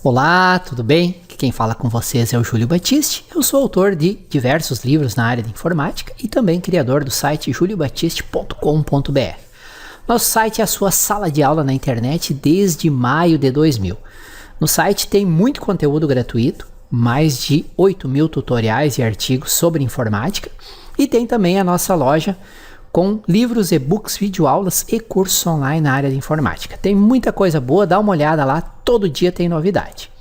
Olá, tudo bem? Aqui quem fala com vocês é o Júlio Batiste. Eu sou autor de diversos livros na área de informática e também criador do site juliobatiste.com.br. Nosso site é a sua sala de aula na internet desde maio de 2000. No site tem muito conteúdo gratuito, mais de 8.000 tutoriais e artigos sobre informática, e tem também a nossa loja com livros, e-books, videoaulas e cursos online na área de informática. Tem muita coisa boa, dá uma olhada lá, todo dia tem novidade.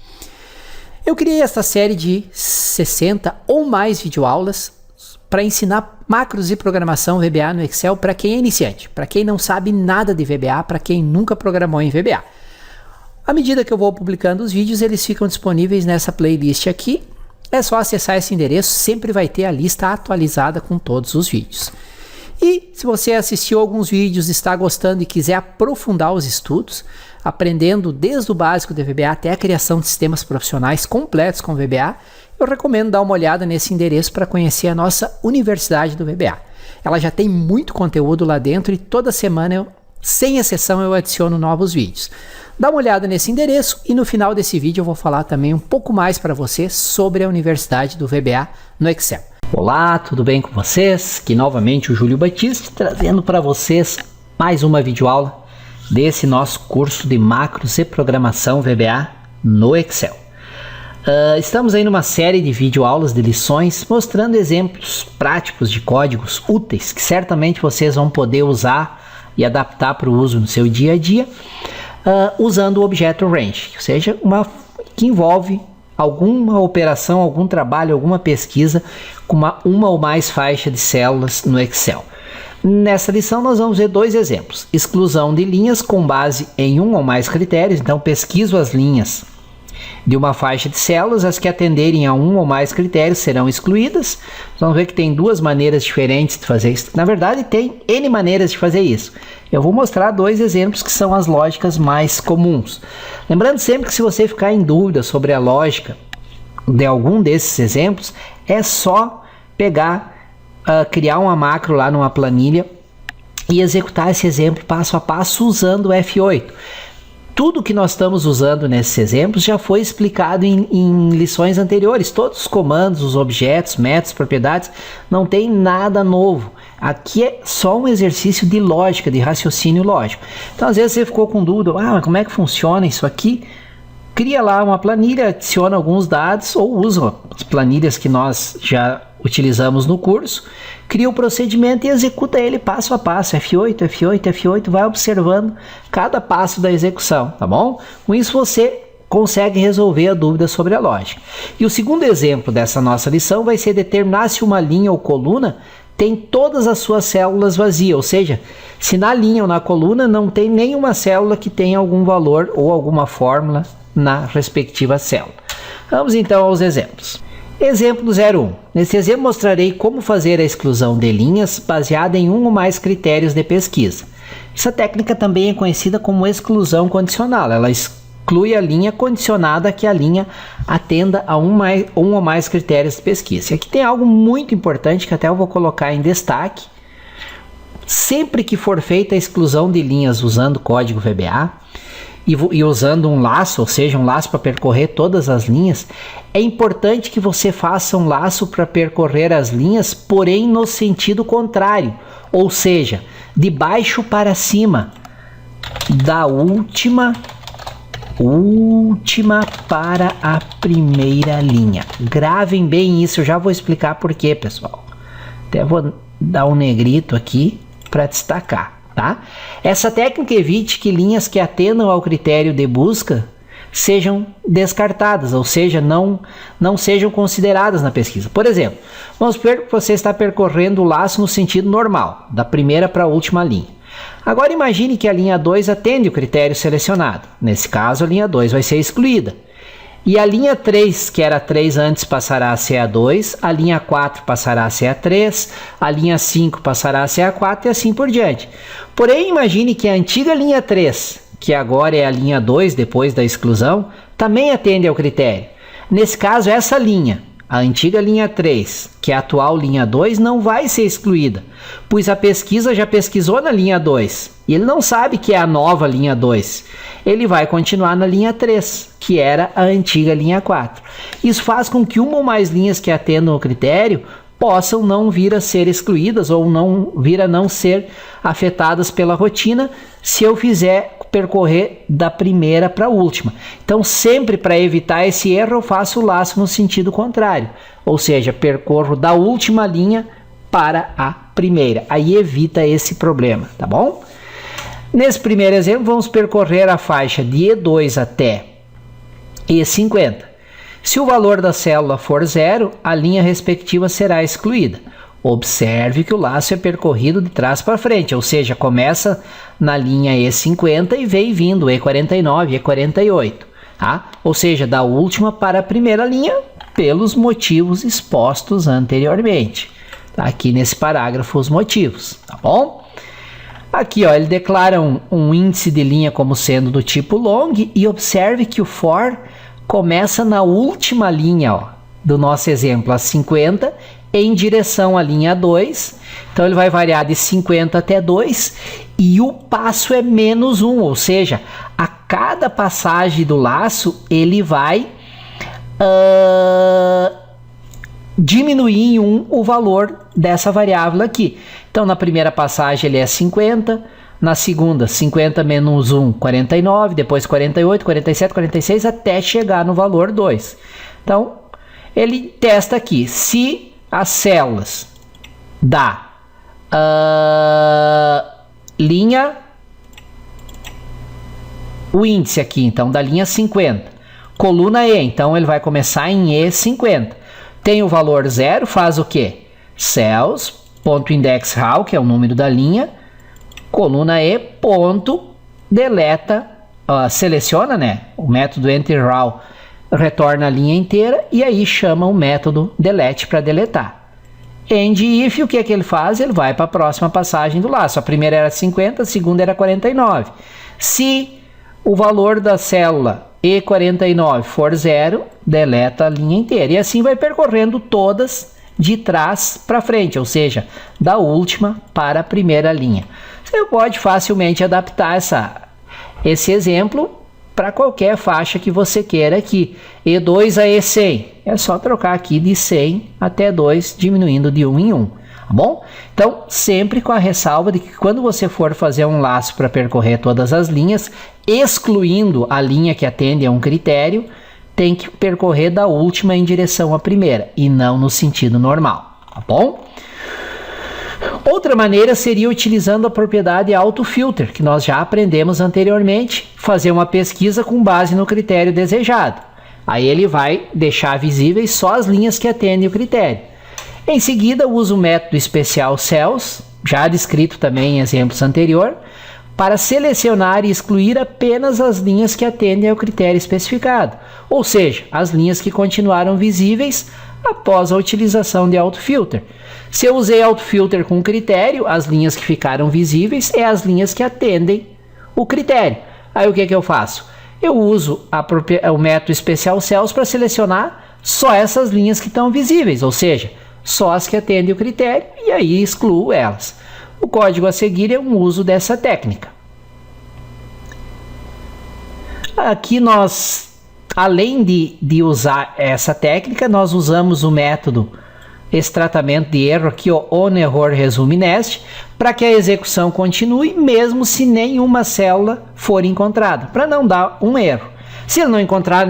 Eu criei esta série de 60 ou mais videoaulas para ensinar macros e programação VBA no Excel para quem é iniciante, para quem não sabe nada de VBA, para quem nunca programou em VBA. À medida que eu vou publicando os vídeos, eles ficam disponíveis nessa playlist aqui. É só acessar esse endereço, sempre vai ter a lista atualizada com todos os vídeos. E se você assistiu alguns vídeos, está gostando e quiser aprofundar os estudos, aprendendo desde o básico de VBA até a criação de sistemas profissionais completos com VBA, eu recomendo dar uma olhada nesse endereço para conhecer a nossa Universidade do VBA. Ela já tem muito conteúdo lá dentro e toda semana, sem exceção, eu adiciono novos vídeos. Dá uma olhada nesse endereço e no final desse vídeo eu vou falar também um pouco mais para você sobre a Universidade do VBA no Excel. Olá, tudo bem com vocês? Aqui novamente o Júlio Batiste trazendo para vocês mais uma videoaula desse nosso curso de macros e programação VBA no Excel. Estamos aí numa série de videoaulas de lições mostrando exemplos práticos de códigos úteis que certamente vocês vão poder usar e adaptar para o uso no seu dia a dia usando o Objeto Range, ou seja, que envolve alguma operação, algum trabalho, alguma pesquisa com uma ou mais faixas de células no Excel. Nessa lição nós vamos ver dois exemplos. Exclusão de linhas com base em um ou mais critérios. Então pesquiso as linhas de uma faixa de células, as que atenderem a um ou mais critérios serão excluídas. Vamos ver que tem duas maneiras diferentes de fazer isso. Na verdade tem N maneiras de fazer isso. Eu vou mostrar dois exemplos que são as lógicas mais comuns. Lembrando sempre que se você ficar em dúvida sobre a lógica de algum desses exemplos, é só criar uma macro lá numa planilha e executar esse exemplo passo a passo usando o F8. Tudo que nós estamos usando nesses exemplos já foi explicado em lições anteriores. Todos os comandos, os objetos, métodos, propriedades, não tem nada novo. Aqui é só um exercício de lógica, de raciocínio lógico. Então, às vezes você ficou com dúvida, mas como é que funciona isso aqui? Cria lá uma planilha, adiciona alguns dados ou usa as planilhas que nós já utilizamos no curso, cria o procedimento e executa ele passo a passo, F8, F8, F8, vai observando cada passo da execução, tá bom? Com isso você consegue resolver a dúvida sobre a lógica. E o segundo exemplo dessa nossa lição vai ser determinar se uma linha ou coluna tem todas as suas células vazias, ou seja, se na linha ou na coluna não tem nenhuma célula que tenha algum valor ou alguma fórmula na respectiva célula. Vamos então aos exemplos. Exemplo 01. Nesse exemplo mostrarei como fazer a exclusão de linhas baseada em um ou mais critérios de pesquisa. Essa técnica também é conhecida como exclusão condicional. Ela exclui a linha condicionada a que a linha atenda a um ou mais critérios de pesquisa. E aqui tem algo muito importante que até eu vou colocar em destaque. Sempre que for feita a exclusão de linhas usando código VBA, e usando um laço, ou seja, um laço para percorrer todas as linhas, é importante que você faça um laço para percorrer as linhas, porém no sentido contrário, ou seja, de baixo para cima, da última para a primeira linha. Gravem bem isso, eu já vou explicar por quê, pessoal. Até vou dar um negrito aqui para destacar. Tá? Essa técnica evite que linhas que atendam ao critério de busca sejam descartadas, ou seja, não sejam consideradas na pesquisa. Por exemplo, vamos supor que você está percorrendo o laço no sentido normal, da primeira para a última linha. Agora imagine que a linha 2 atende o critério selecionado. Nesse caso, a linha 2 vai ser excluída. E a linha 3, que era 3 antes, passará a ser a 2, a linha 4 passará a ser a 3, a linha 5 passará a ser a 4 e assim por diante. Porém, imagine que a antiga linha 3, que agora é a linha 2 depois da exclusão, também atende ao critério. Nesse caso, essa linha, a antiga linha 3, que é a atual linha 2, não vai ser excluída, pois a pesquisa já pesquisou na linha 2, e ele não sabe que é a nova linha 2. Ele vai continuar na linha 3, que era a antiga linha 4. Isso faz com que uma ou mais linhas que atendam o critério possam não vir a ser excluídas ou não vir a não ser afetadas pela rotina se eu fizer percorrer da primeira para a última. Então, sempre para evitar esse erro, eu faço o laço no sentido contrário, ou seja, percorro da última linha para a primeira. Aí evita esse problema, tá bom? Nesse primeiro exemplo, vamos percorrer a faixa de E2 até E50. Se o valor da célula for 0, a linha respectiva será excluída. Observe que o laço é percorrido de trás para frente, ou seja, começa na linha E50 e vem vindo E49, E48. Tá? Ou seja, da última para a primeira linha, pelos motivos expostos anteriormente. Tá? Aqui nesse parágrafo os motivos, tá bom? Aqui, ó, ele declara um índice de linha como sendo do tipo long e observe que o for começa na última linha, ó, do nosso exemplo, a 50, em direção à linha 2. Então ele vai variar de 50 até 2 e o passo é menos 1, ou seja, a cada passagem do laço ele vai diminuir em 1 o valor dessa variável aqui. Então na primeira passagem ele é 50, na segunda 50 menos 1, 49, depois 48, 47, 46, até chegar no valor 2. Então ele testa aqui, se as células da linha, o índice aqui, então, da linha 50, coluna E, então ele vai começar em E50, tem o valor 0, faz o quê? Cells.indexHow, que é o número da linha, coluna E, ponto, deleta, seleciona, né? O método enterRaw retorna a linha inteira e aí chama o método delete para deletar. End if, o que é que ele faz? Ele vai para a próxima passagem do laço. A primeira era 50, a segunda era 49. Se o valor da célula E49 for 0, deleta a linha inteira. E assim vai percorrendo todas de trás para frente, ou seja, da última para a primeira linha. Você pode facilmente adaptar esse exemplo para qualquer faixa que você queira aqui. E2 a E100, é só trocar aqui de 100 até 2, diminuindo de 1 em 1, tá bom? Então, sempre com a ressalva de que quando você for fazer um laço para percorrer todas as linhas, excluindo a linha que atende a um critério, tem que percorrer da última em direção à primeira, e não no sentido normal, tá bom? Outra maneira seria utilizando a propriedade autofilter, que nós já aprendemos anteriormente, fazer uma pesquisa com base no critério desejado. Aí ele vai deixar visíveis só as linhas que atendem o critério. Em seguida, usa o método especial cells, já descrito também em exemplos anteriores, para selecionar e excluir apenas as linhas que atendem ao critério especificado, ou seja, as linhas que continuaram visíveis após a utilização de autofilter. Se eu usei autofilter com critério, as linhas que ficaram visíveis é as linhas que atendem o critério. Aí o que eu faço? Eu uso o método especial cells para selecionar só essas linhas que estão visíveis, ou seja, só as que atendem o critério, e aí excluo elas. O código a seguir é um uso dessa técnica. Aqui nós, além de usar essa técnica, nós usamos o método esse tratamento de erro aqui, o onErrorResumeNest, para que a execução continue mesmo se nenhuma célula for encontrada, para não dar um erro. Se ele não encontrar,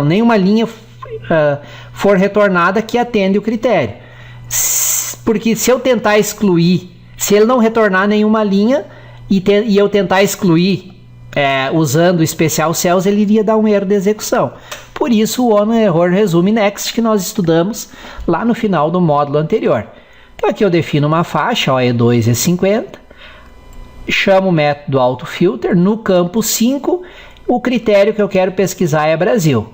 nenhuma linha for retornada que atende o critério. Porque se eu tentar excluir, se ele não retornar nenhuma linha e eu tentar excluir usando o especial cells, ele iria dar um erro de execução. Por isso o onErrorResumeNext que nós estudamos lá no final do módulo anterior. Então aqui eu defino uma faixa, E2 e 50, chamo o método autofilter, no campo 5, o critério que eu quero pesquisar é Brasil.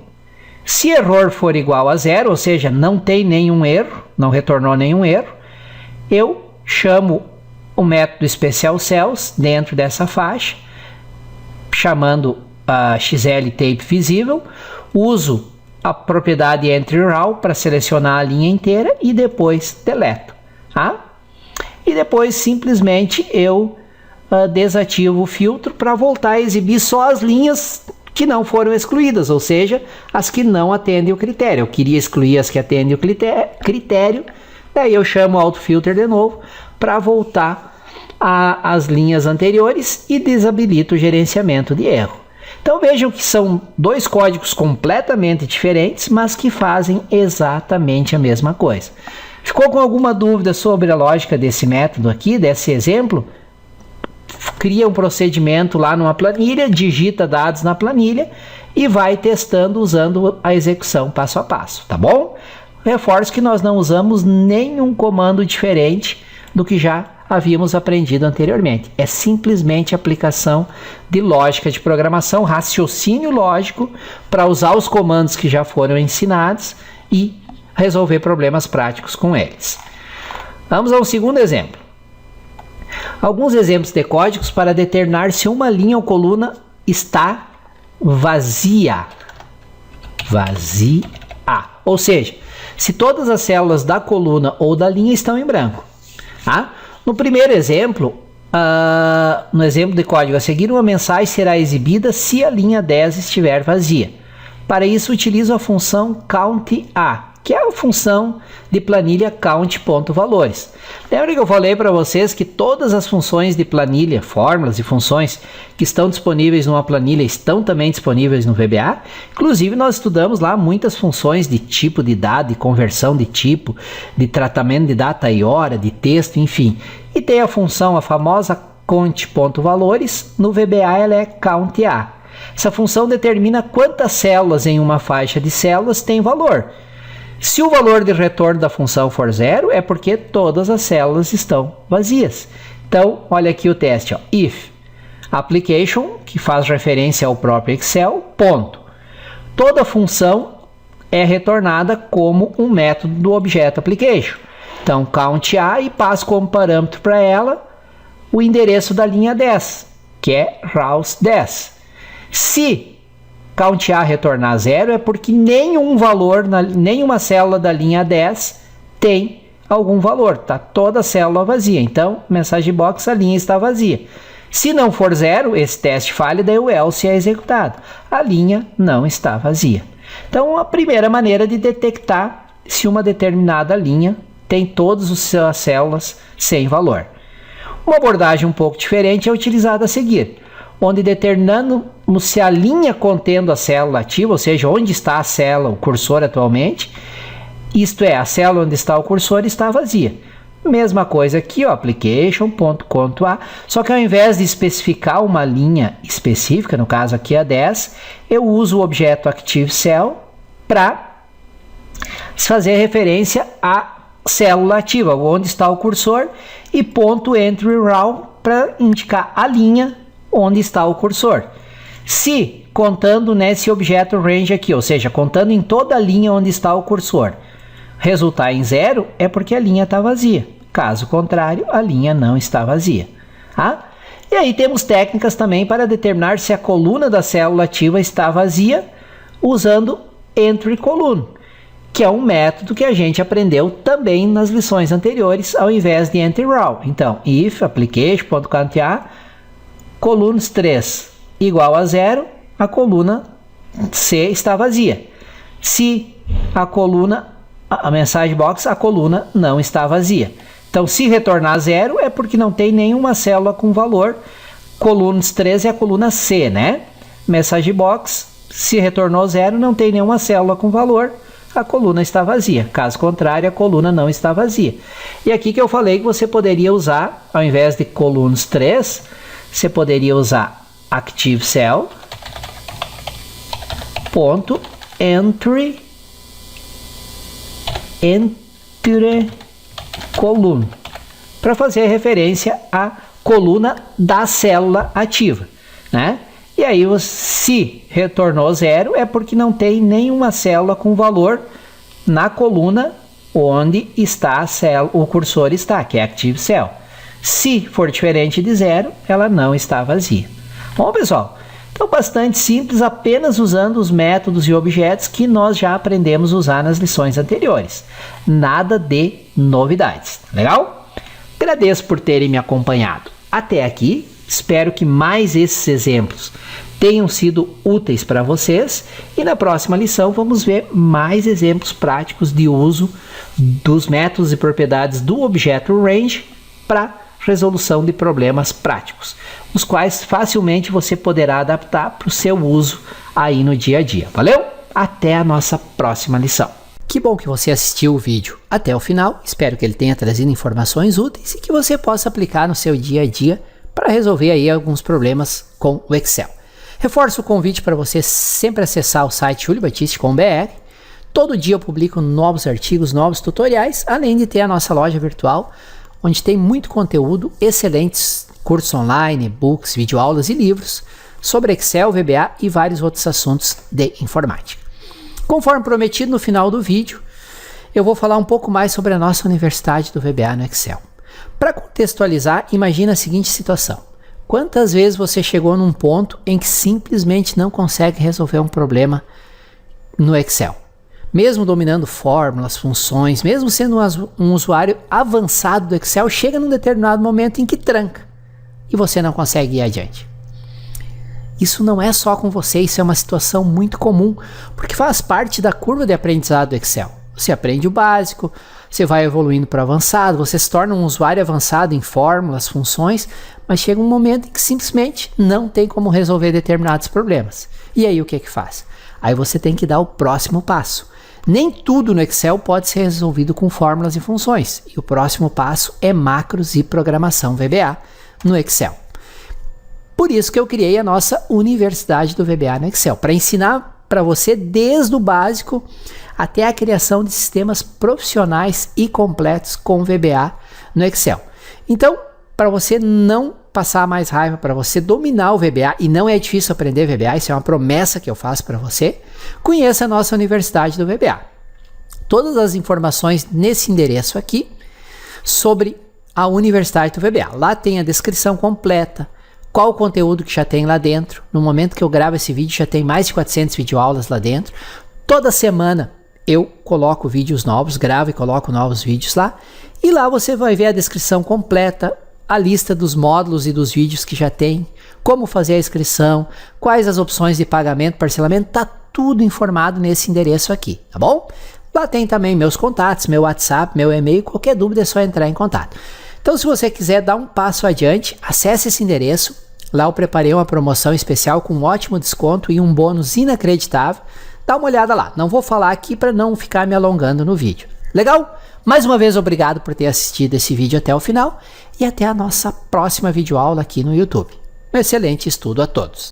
Se error for igual a 0, ou seja, não tem nenhum erro, não retornou nenhum erro, eu chamo o método especial cells dentro dessa faixa, chamando a XL tape visível, uso a propriedade Entry Raw para selecionar a linha inteira e depois deleto. Tá? E depois simplesmente eu desativo o filtro para voltar a exibir só as linhas que não foram excluídas, ou seja, as que não atendem o critério. Eu queria excluir as que atendem o critério, daí eu chamo o AutoFilter de novo para voltar às linhas anteriores e desabilito o gerenciamento de erro. Então vejam que são dois códigos completamente diferentes, mas que fazem exatamente a mesma coisa. Ficou com alguma dúvida sobre a lógica desse método aqui, desse exemplo? Cria um procedimento lá numa planilha, digita dados na planilha e vai testando usando a execução passo a passo, tá bom? Reforço que nós não usamos nenhum comando diferente do que já havíamos aprendido anteriormente. É simplesmente aplicação de lógica de programação, raciocínio lógico para usar os comandos que já foram ensinados e resolver problemas práticos com eles. Vamos a um segundo exemplo. Alguns exemplos de códigos para determinar se uma linha ou coluna está vazia. Vazia. Ou seja, se todas as células da coluna ou da linha estão em branco. Tá? No primeiro exemplo, no exemplo de código a seguir, uma mensagem será exibida se a linha 10 estiver vazia. Para isso, utilizo a função COUNTA, que é a função de planilha count.valores. Lembra que eu falei para vocês que todas as funções de planilha, fórmulas e funções que estão disponíveis numa planilha estão também disponíveis no VBA? Inclusive nós estudamos lá muitas funções de tipo de dado, de conversão de tipo, de tratamento de data e hora, de texto, enfim. E tem a função, a famosa count.valores, no VBA ela é COUNTA. Essa função determina quantas células em uma faixa de células tem valor. Se o valor de retorno da função for zero, é porque todas as células estão vazias. Então, olha aqui o teste. If application, que faz referência ao próprio Excel, ponto. Toda função é retornada como um método do objeto application. Então, COUNTA e passo como parâmetro para ela o endereço da linha 10, que é rows 10. Se COUNTA retornar zero é porque nenhum valor, nenhuma célula da linha 10 tem algum valor, tá toda a célula vazia. Então, mensagem box, a linha está vazia. Se não for zero, esse teste falha, daí o else é executado. A linha não está vazia. Então, a primeira maneira de detectar se uma determinada linha tem todas as células sem valor. Uma abordagem um pouco diferente é utilizada a seguir, onde determinando se a linha contendo a célula ativa, ou seja, onde está a célula, o cursor atualmente, isto é, a célula onde está o cursor está vazia. Mesma coisa aqui, ó, application.contoA, só que ao invés de especificar uma linha específica, no caso aqui a 10, eu uso o objeto ActiveCell para fazer referência à célula ativa, onde está o cursor, e ponto entry raw para indicar a linha onde está o cursor. Se contando nesse objeto range aqui, ou seja, contando em toda a linha onde está o cursor, resultar em zero, é porque a linha está vazia. Caso contrário, a linha não está vazia. Tá? E aí temos técnicas também para determinar se a coluna da célula ativa está vazia, usando entry column, que é um método que a gente aprendeu também nas lições anteriores, ao invés de entry raw. Então, if application.conta columns 3 igual a 0, a coluna C está vazia. Se a coluna, a mensagem box, a coluna não está vazia. Então, se retornar 0 é porque não tem nenhuma célula com valor. Columns 3 é a coluna C, né? Mensagem box, se retornou 0, não tem nenhuma célula com valor, a coluna está vazia. Caso contrário, a coluna não está vazia. E aqui que eu falei que você poderia usar, ao invés de columns 3, você poderia usar ActiveCell ponto entry column para fazer referência à coluna da célula ativa, né? E aí, se retornou 0, é porque não tem nenhuma célula com valor na coluna onde está a célula, o cursor está, que é ActiveCell. Se for diferente de 0, ela não está vazia. Bom, pessoal, Então, bastante simples, apenas usando os métodos e objetos que nós já aprendemos a usar nas lições anteriores. Nada de novidades, legal? Agradeço por terem me acompanhado até aqui. Espero que mais esses exemplos tenham sido úteis para vocês e na próxima lição vamos ver mais exemplos práticos de uso dos métodos e propriedades do objeto range para resolução de problemas práticos, os quais facilmente você poderá adaptar para o seu uso aí no dia a dia. Valeu? Até a nossa próxima lição. Que bom que você assistiu o vídeo até o final. Espero que ele tenha trazido informações úteis e que você possa aplicar no seu dia a dia para resolver aí alguns problemas com o Excel. Reforço o convite para você sempre acessar o site juliobatiste.com.br. Todo dia eu publico novos artigos, novos tutoriais, além de ter a nossa loja virtual, onde tem muito conteúdo, excelentes cursos online, e-books, videoaulas e livros sobre Excel, VBA e vários outros assuntos de informática. Conforme prometido, no final do vídeo, eu vou falar um pouco mais sobre a nossa Universidade do VBA no Excel. Para contextualizar, imagina a seguinte situação. Quantas vezes você chegou num ponto em que simplesmente não consegue resolver um problema no Excel? Mesmo dominando fórmulas, funções, mesmo sendo um usuário avançado do Excel, chega num determinado momento em que tranca e você não consegue ir adiante. Isso não é só com você, isso é uma situação muito comum, porque faz parte da curva de aprendizado do Excel. Você aprende o básico, você vai evoluindo para o avançado, você se torna um usuário avançado em fórmulas, funções, mas chega um momento em que simplesmente não tem como resolver determinados problemas. E aí o que faz? Aí você tem que dar o próximo passo. Nem tudo no Excel pode ser resolvido com fórmulas e funções. E o próximo passo é macros e programação VBA no Excel. Por isso que eu criei a nossa Universidade do VBA no Excel, para ensinar para você desde o básico até a criação de sistemas profissionais e completos com VBA no Excel. Então, para você não passar mais raiva, para você dominar o VBA, e não é difícil aprender VBA, isso é uma promessa que eu faço para você, conheça a nossa Universidade do VBA. Todas as informações nesse endereço aqui sobre a Universidade do VBA. Lá tem a descrição completa, qual o conteúdo que já tem lá dentro. No momento que eu gravo esse vídeo já tem mais de 400 videoaulas lá dentro. Toda semana eu coloco vídeos novos, gravo e coloco novos vídeos lá. E lá você vai ver a descrição completa, a lista dos módulos e dos vídeos que já tem, como fazer a inscrição, quais as opções de pagamento, parcelamento, tá tudo informado nesse endereço aqui, tá bom? Lá tem também meus contatos, meu WhatsApp, meu e-mail, qualquer dúvida é só entrar em contato. Então, se você quiser dar um passo adiante, acesse esse endereço. Lá eu preparei uma promoção especial com um ótimo desconto e um bônus inacreditável. Dá uma olhada lá. Não vou falar aqui para não ficar me alongando no vídeo. Legal? Mais uma vez, obrigado por ter assistido esse vídeo até o final e até a nossa próxima videoaula aqui no YouTube. Um excelente estudo a todos!